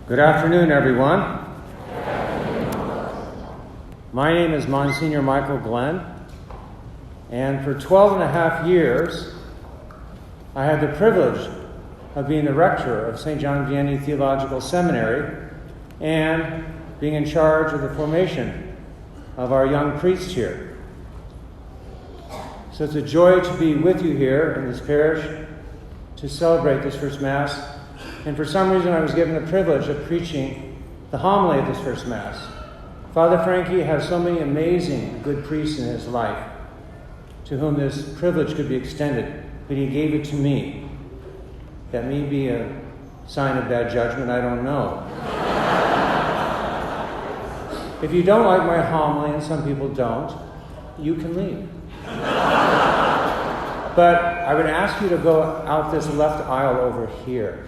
Good afternoon, everyone. My name is Msgr Michael Glenn, and for 12 and a half years, I had the privilege of being the rector of St. John Vianney Theological Seminary and being in charge of the formation of our young priests here. So it's a joy to be with you here in this parish to celebrate this first Mass. And for some reason, I was given the privilege of preaching the homily of this first Mass. Father Frankie has so many amazing good priests in his life to whom this privilege could be extended, but he gave it to me. That may be a sign of bad judgment, I don't know. If you don't like my homily, and some people don't, you can leave. But I would ask you to go out this left aisle over here,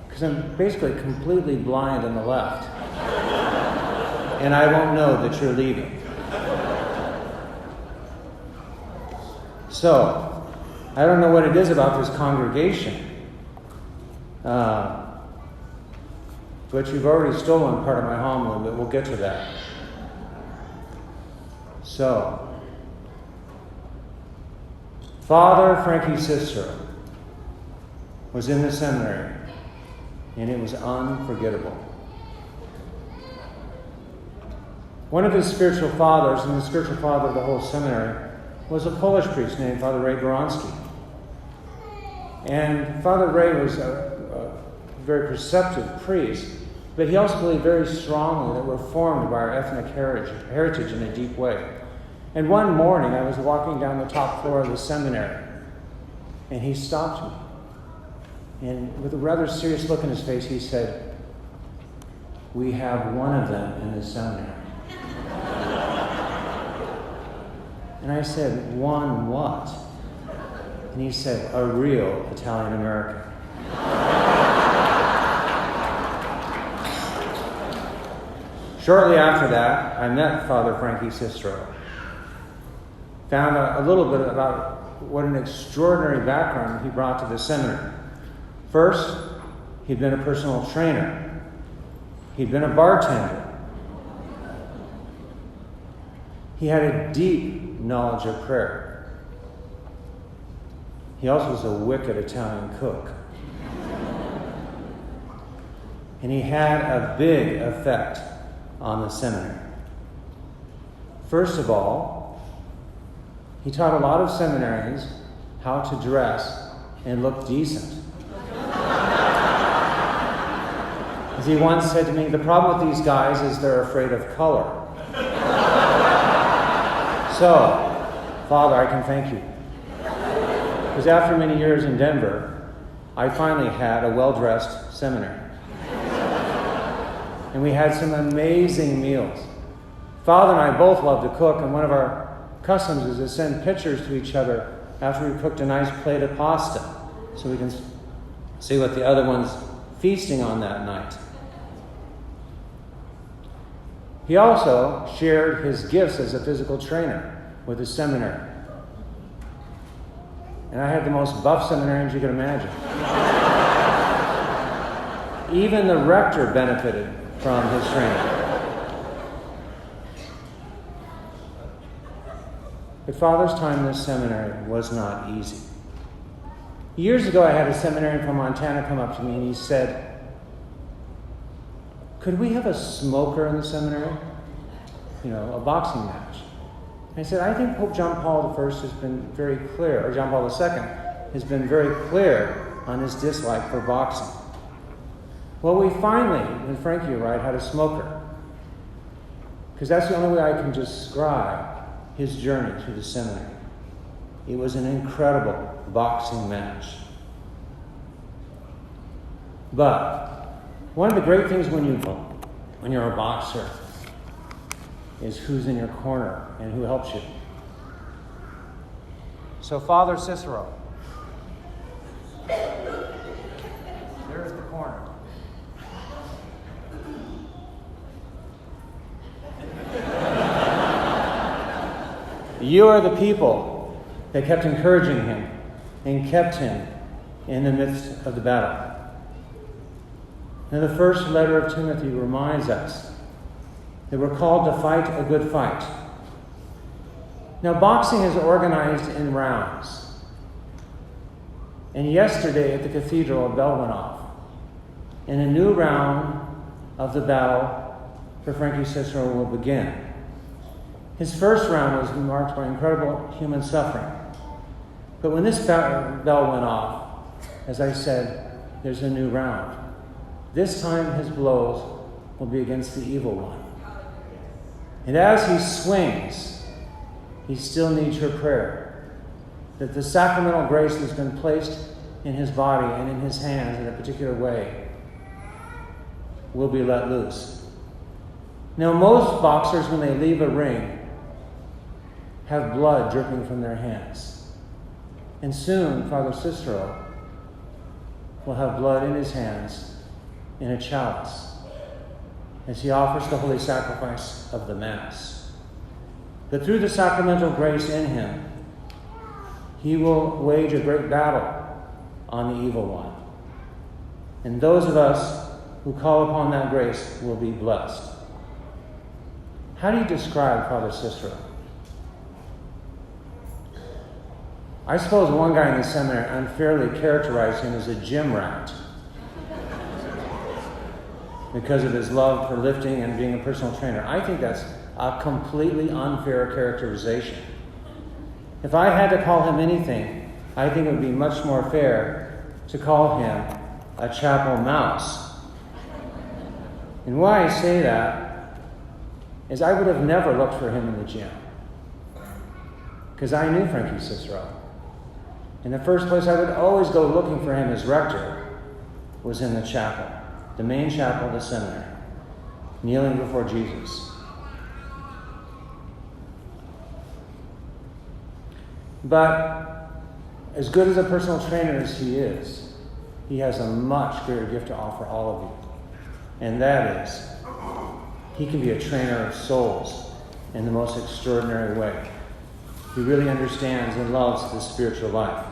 because I'm basically completely blind on the left, and I won't know that you're leaving. So, I don't know what it is about this congregation, but you've already stolen part of my homily, but we'll get to that. So, Father Frankie Cicero was in the seminary, and it was unforgettable. One of his spiritual fathers, and the spiritual father of the whole seminary, was a Polish priest named Father Ray Goronsky. And Father Ray was a very perceptive priest, but he also believed very strongly that we're formed by our ethnic heritage in a deep way. And one morning, I was walking down the top floor of the seminary, and he stopped me. And with a rather serious look in his face, he said, "We have one of them in the seminary." And I said, "One what?" And he said, "A real Italian American." Shortly after that, I met Father Frankie Cicero. Found out a little bit about what an extraordinary background he brought to the seminary. First, he'd been a personal trainer. He'd been a bartender. He had a deep knowledge of prayer. He also was a wicked Italian cook. And he had a big effect on the seminary. First of all, he taught a lot of seminarians how to dress and look decent. As he once said to me, the problem with these guys is they're afraid of color. So, Father, I can thank you. Because after many years in Denver, I finally had a well-dressed seminary. And we had some amazing meals. Father and I both love to cook, and one of our customs is to send pictures to each other after we cooked a nice plate of pasta, so we can see what the other one's feasting on that night. He also shared his gifts as a physical trainer with the seminary. And I had the most buff seminarians you could imagine. Even the rector benefited from his training. But Father's time in this seminary was not easy. Years ago, I had a seminarian from Montana come up to me and he said, "Could we have a smoker in the seminary? You know, a boxing match." And I said, "I think Pope John Paul I has been very clear, or John Paul II has been very clear on his dislike for boxing." Well, we finally, when Frankie arrived, had a smoker. Because that's the only way I can describe his journey through the seminary. It was an incredible boxing match. But one of the great things when you're a boxer is who's in your corner and who helps you. So Father Cicero, there's the corner. You are the people that kept encouraging him and kept him in the midst of the battle. Now, the first letter of Timothy reminds us that we're called to fight a good fight. Now, boxing is organized in rounds. And yesterday at the cathedral, a bell went off. And a new round of the battle for Frankie Cicero will begin. His first round was marked by incredible human suffering. But when this bell went off, as I said, there's a new round. This time his blows will be against the evil one. And as he swings, he still needs your prayer, that the sacramental grace that's been placed in his body and in his hands in a particular way will be let loose. Now, most boxers, when they leave a ring, have blood dripping from their hands. And soon, Father Cicero will have blood in his hands in a chalice as he offers the holy sacrifice of the Mass. But through the sacramental grace in him, he will wage a great battle on the evil one. And those of us who call upon that grace will be blessed. How do you describe Father Cicero? I suppose one guy in the seminary unfairly characterized him as a gym rat because of his love for lifting and being a personal trainer. I think that's a completely unfair characterization. If I had to call him anything, I think it would be much more fair to call him a chapel mouse. And why I say that is I would have never looked for him in the gym, because I knew Frankie Cicero. In the first place, I would always go looking for him as rector was in the chapel, the main chapel of the seminary, kneeling before Jesus. But as good as a personal trainer as he is, he has a much greater gift to offer all of you. And that is, he can be a trainer of souls in the most extraordinary way. He really understands and loves the spiritual life.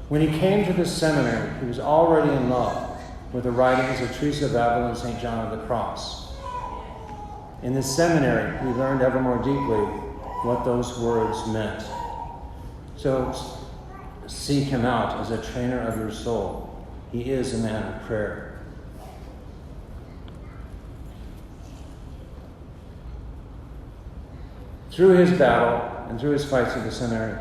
When he came to the seminary, he was already in love with the writings of Teresa of Avila and St. John of the Cross. In the seminary, we learned ever more deeply what those words meant. So seek him out as a trainer of your soul. He is a man of prayer. Through his battle and through his fights at the seminary,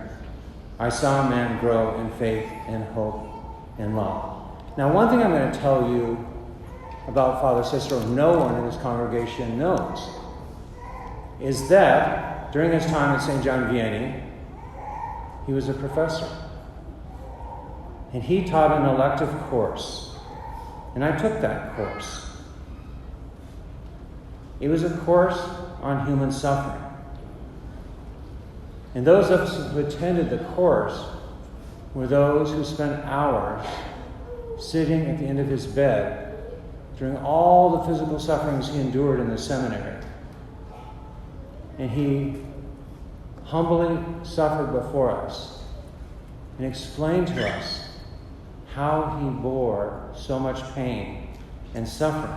I saw a man grow in faith and hope and love. Now, one thing I'm going to tell you about Father Cicero no one in his congregation knows is that during his time at St. John Vianney, he was a professor. And he taught an elective course. And I took that course. It was a course on human suffering. And those of us who attended the course were those who spent hours sitting at the end of his bed during all the physical sufferings he endured in the seminary. And he humbly suffered before us and explained to us how he bore so much pain and suffering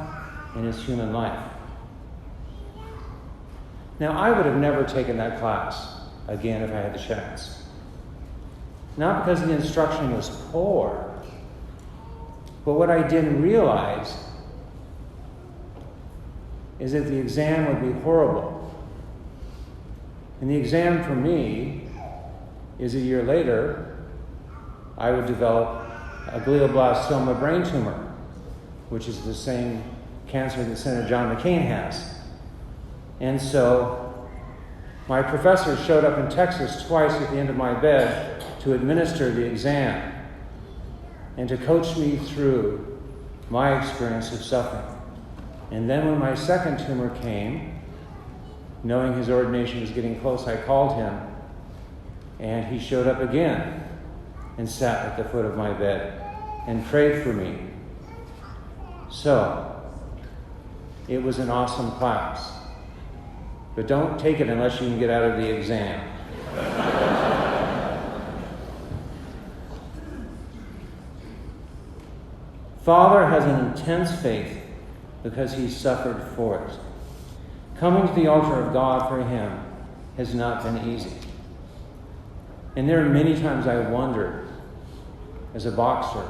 in his human life. Now, I would have never taken that class again if I had the chance. Not because the instruction was poor, but what I didn't realize is that the exam would be horrible. And the exam for me is a year later, I would develop a glioblastoma brain tumor, which is the same cancer that Senator John McCain has. And so my professor showed up in Texas twice at the end of my bed to administer the exam and to coach me through my experience of suffering. And then when my second tumor came, knowing his ordination was getting close, I called him, and he showed up again and sat at the foot of my bed and prayed for me. So, it was an awesome class. But don't take it unless you can get out of the exam. Father has an intense faith because he suffered for it. Coming to the altar of God for him has not been easy. And there are many times I wondered, as a boxer,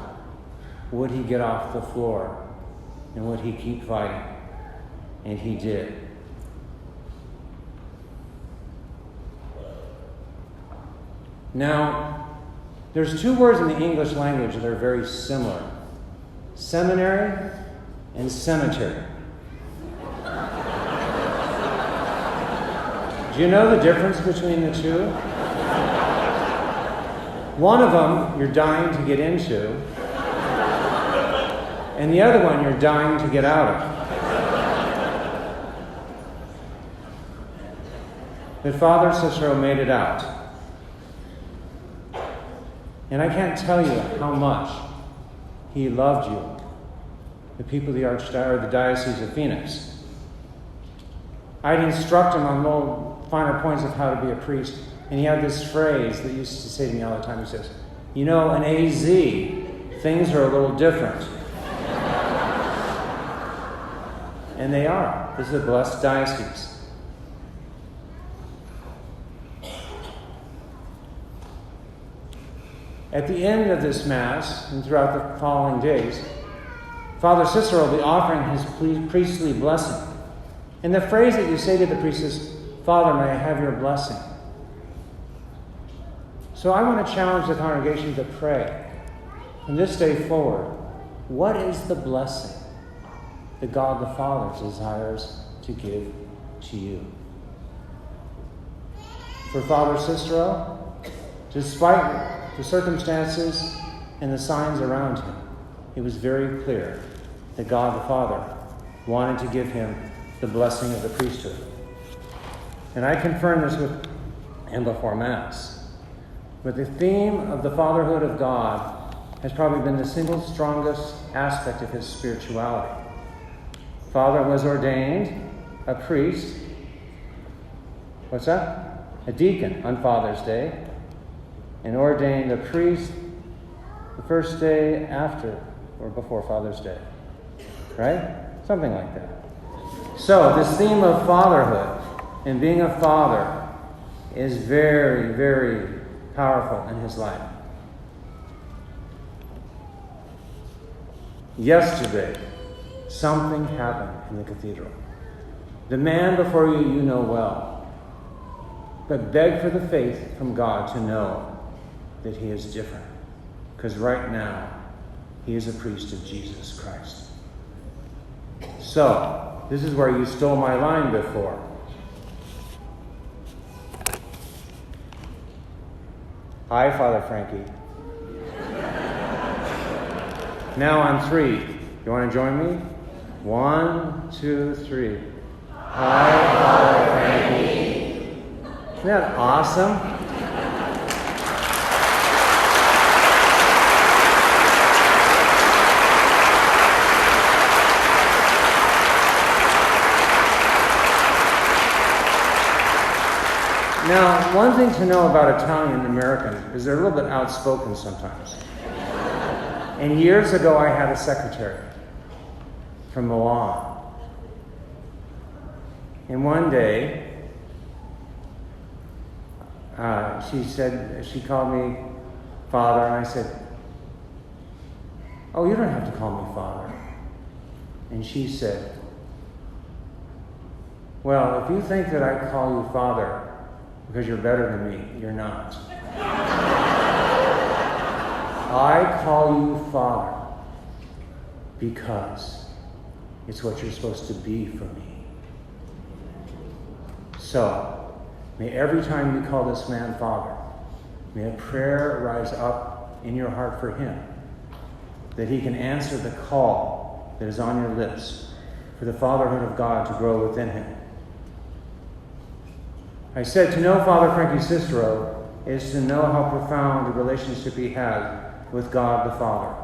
would he get off the floor and would he keep fighting? And he did. Now, there's two words in the English language that are very similar. Seminary and cemetery. Do you know the difference between the two? One of them you're dying to get into, and the other one you're dying to get out of. But Father Cicero made it out. And I can't tell you how much he loved you, the people of the Diocese of Phoenix. I'd instruct him on more finer points of how to be a priest, and he had this phrase that he used to say to me all the time. He says, "You know, in AZ, things are a little different." And they are. This is a blessed diocese. At the end of this Mass, and throughout the following days, Father Cicero will be offering his priestly blessing. And the phrase that you say to the priest is, "Father, may I have your blessing?" So I want to challenge the congregation to pray from this day forward. What is the blessing that God the Father desires to give to you? For Father Cicero, despite the circumstances and the signs around him, it was very clear that God the Father wanted to give him the blessing of the priesthood. And I confirm this with him before Mass. But the theme of the fatherhood of God has probably been the single strongest aspect of his spirituality. Father was ordained a priest. What's that? A deacon on Father's Day. And ordained a priest the first day after or before Father's Day. Right? Something like that. So, this theme of fatherhood and being a father is very, very powerful in his life. Yesterday, something happened in the cathedral. The man before you, you know well. But beg for the faith from God to know that he is different. Because right now, he is a priest of Jesus Christ. So, this is where you stole my line before. Hi, Father Frankie. Now on 3. You want to join me? 1, 2, 3. Hi, Father Frankie. Isn't that awesome? Now, one thing to know about Italian Americans is they're a little bit outspoken sometimes. And years ago, I had a secretary from Milan. And one day, she called me Father, and I said, "Oh, you don't have to call me Father." And she said, "Well, if you think that I call you Father because you're better than me, you're not. I call you Father because it's what you're supposed to be for me. So, may every time you call this man Father, may a prayer rise up in your heart for him, that he can answer the call that is on your lips for the fatherhood of God to grow within him." I said to know Father Frankie Cicero is to know how profound a relationship he had with God the Father.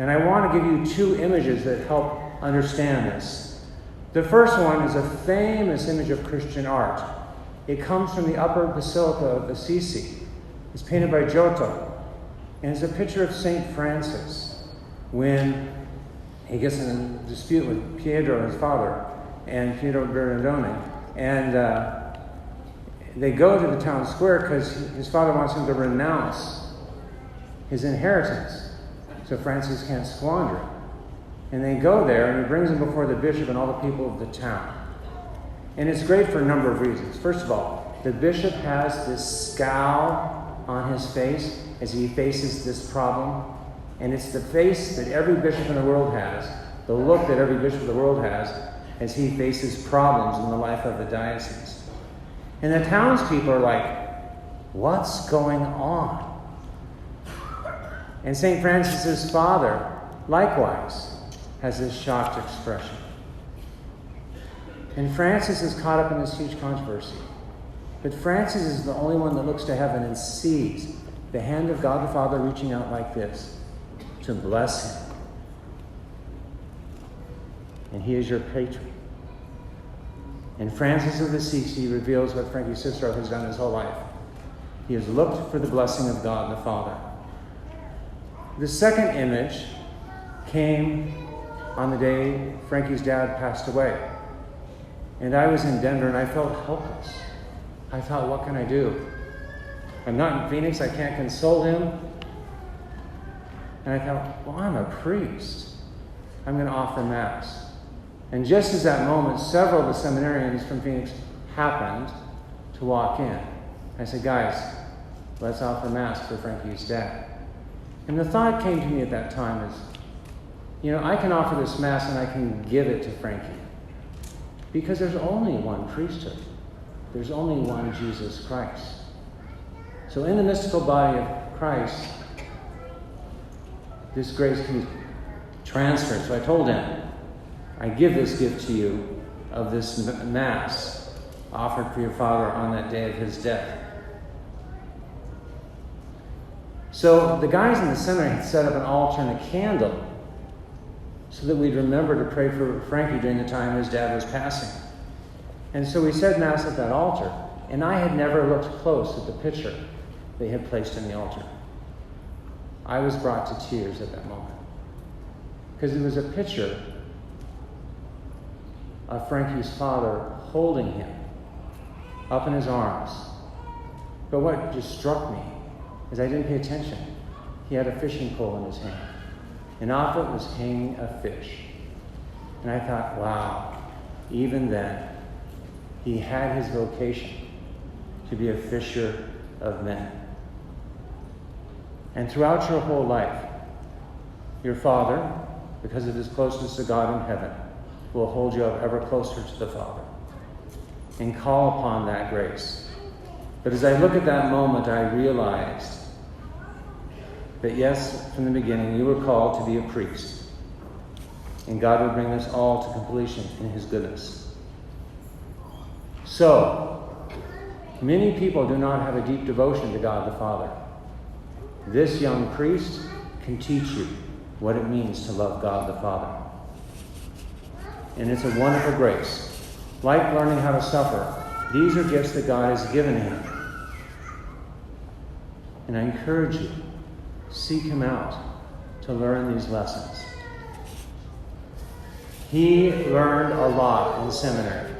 And I want to give you 2 images that help understand this. The first one is a famous image of Christian art. It comes from the Upper Basilica of Assisi. It's painted by Giotto. And it's a picture of St. Francis when he gets in a dispute with Pietro, his father, and Pietro Bernardone. And they go to the town square because his father wants him to renounce his inheritance so Francis can't squander it. And they go there, and he brings him before the bishop and all the people of the town. And it's great for a number of reasons. First of all, the bishop has this scowl on his face as he faces this problem. And it's the face that every bishop in the world has, the look that every bishop in the world has as he faces problems in the life of the diocese. And the townspeople are like, what's going on? And St. Francis's father, likewise, has this shocked expression. And Francis is caught up in this huge controversy. But Francis is the only one that looks to heaven and sees the hand of God the Father reaching out like this to bless him. And he is your patron. In Francis of Assisi, he reveals what Frankie Cicero has done his whole life. He has looked for the blessing of God the Father. The second image came on the day Frankie's dad passed away. And I was in Denver and I felt helpless. I thought, what can I do? I'm not in Phoenix, I can't console him. And I thought, well, I'm a priest. I'm going to offer Mass. And just as that moment, several of the seminarians from Phoenix happened to walk in. I said, guys, let's offer Mass for Frankie's dad. And the thought came to me at that time is, I can offer this Mass and I can give it to Frankie. Because there's only one priesthood. There's only one Jesus Christ. So in the mystical body of Christ, this grace can be transferred. So I told him, I give this gift to you of this Mass offered for your father on that day of his death. So the guys in the seminary had set up an altar and a candle so that we'd remember to pray for Frankie during the time his dad was passing. And so we said Mass at that altar, and I had never looked close at the picture they had placed in the altar. I was brought to tears at that moment, because it was a picture of Frankie's father holding him up in his arms. But what just struck me is I didn't pay attention. He had a fishing pole in his hand, and off it was hanging a fish. And I thought, wow, even then, he had his vocation to be a fisher of men. And throughout your whole life, your Father, because of his closeness to God in heaven, will hold you up ever closer to the Father and call upon that grace. But as I look at that moment, I realized that yes, from the beginning, you were called to be a priest. And God would bring us all to completion in his goodness. So, many people do not have a deep devotion to God the Father. This young priest can teach you what it means to love God the Father. And it's a wonderful grace. Like learning how to suffer, these are gifts that God has given him. And I encourage you, seek him out to learn these lessons. He learned a lot in seminary.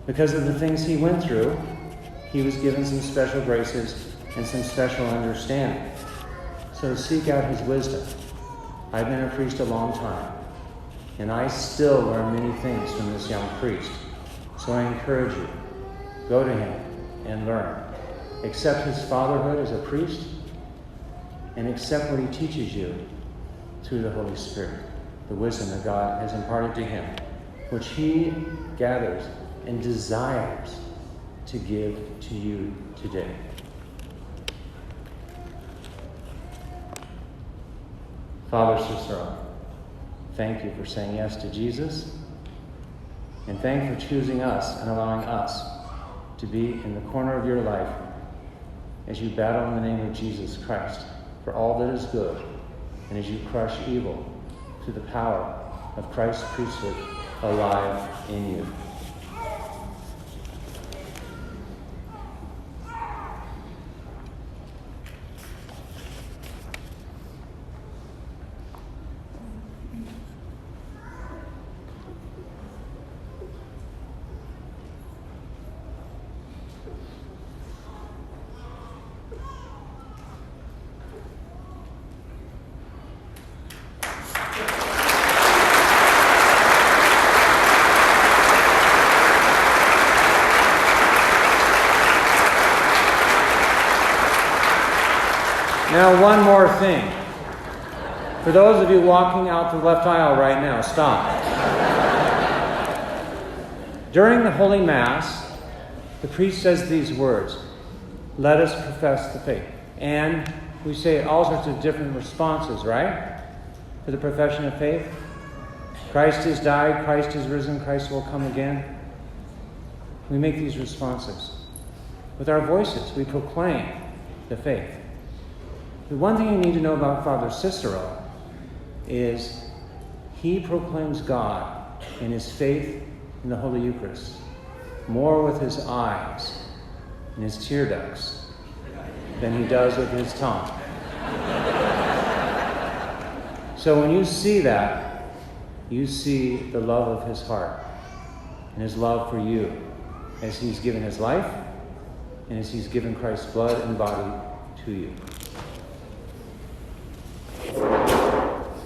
Because of the things he went through, he was given some special graces and some special understanding. So seek out his wisdom. I've been a priest a long time, and I still learn many things from this young priest. So I encourage you, go to him and learn. Accept his fatherhood as a priest, and accept what he teaches you through the Holy Spirit, the wisdom that God has imparted to him, which he gathers and desires to give to you today. Father Cicero, thank you for saying yes to Jesus, and thank you for choosing us and allowing us to be in the corner of your life as you battle in the name of Jesus Christ for all that is good, and as you crush evil through the power of Christ's priesthood alive in you. Now, one more thing. For those of you walking out the left aisle right now, stop. During the Holy Mass, the priest says these words, "Let us profess the faith." And we say all sorts of different responses, right? For the profession of faith. Christ has died, Christ is risen, Christ will come again. We make these responses. With our voices, we proclaim the faith. The one thing you need to know about Father Cicero is he proclaims God in his faith in the Holy Eucharist more with his eyes and his tear ducts than he does with his tongue. So when you see that, you see the love of his heart and his love for you as he's given his life and as he's given Christ's blood and body to you.